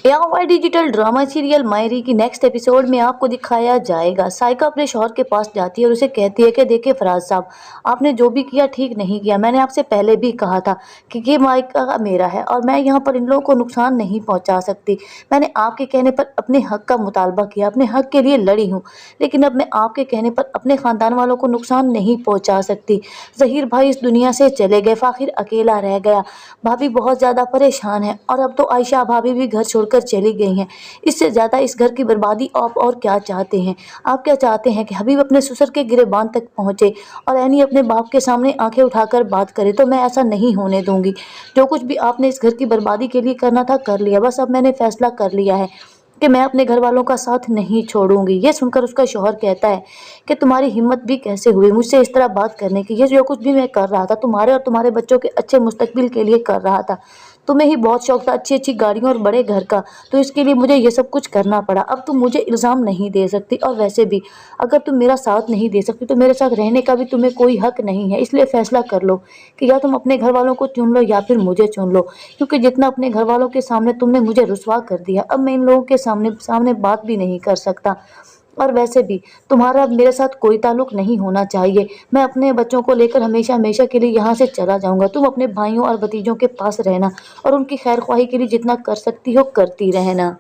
AOI digital drama serial मायरी की next episode में आपको दिखाया जाएगा साइका अपने शौहर के पास जाती है और उसे कहती है कि देखिए फराज साहब, आपने जो भी किया ठीक नहीं किया। मैंने आपसे पहले भी कहा था कि ये माइका मेरा है और मैं यहाँ पर इन लोगों को नुकसान नहीं पहुँचा सकती। मैंने आपके कहने पर अपने हक का मुतालबा किया, अपने हक के लिए लड़ी हूँ, लेकिन अब मैं आपके कहने पर अपने ख़ानदान वालों को नुकसान नहीं पहुँचा सकती। ज़हीर भाई इस दुनिया से चले गए, फ़ाखिर अकेला रह गया, भाभी बहुत ज़्यादा परेशान है और अब तो आयशा भाभी भी घर छोड़कर चली गई हैं। इससे ज़्यादा इस घर की बर्बादी आप और क्या चाहते हैं? आप क्या चाहते हैं कि हबीब अपने ससुर के गिरेबान तक पहुँचे और एनी अपने बाप के सामने आंखें उठाकर बात करे? तो मैं ऐसा नहीं होने दूंगी। जो कुछ भी आपने इस घर की बर्बादी के लिए करना था कर लिया, बस अब मैंने फैसला कर लिया है कि मैं अपने घर वालों का साथ नहीं छोड़ूंगी। ये सुनकर उसका शौहर कहता है कि तुम्हारी हिम्मत भी कैसे हुई मुझसे इस तरह बात करने की? ये जो कुछ भी मैं कर रहा था तुम्हारे और तुम्हारे बच्चों के अच्छे मुस्तकबिल के लिए कर रहा था। तुम्हें ही बहुत शौक था अच्छी अच्छी गाड़ियों और बड़े घर का, तो इसके लिए मुझे ये सब कुछ करना पड़ा। अब तुम मुझे इल्ज़ाम नहीं दे सकती, और वैसे भी अगर तुम मेरा साथ नहीं दे सकती तो मेरे साथ रहने का भी तुम्हें कोई हक नहीं है। इसलिए फैसला कर लो कि या तुम अपने घर वालों को चुन लो या फिर मुझे चुन लो, क्योंकि जितना अपने घर वालों के सामने तुमने मुझे रुसवा कर दिया, अब मैं इन लोगों के सामने सामने बात भी नहीं कर सकता। और वैसे भी तुम्हारा अब मेरे साथ कोई ताल्लुक नहीं होना चाहिए। मैं अपने बच्चों को लेकर हमेशा हमेशा के लिए यहाँ से चला जाऊँगा। तुम अपने भाइयों और भतीजों के पास रहना और उनकी खैर ख्वाही के लिए जितना कर सकती हो करती रहना।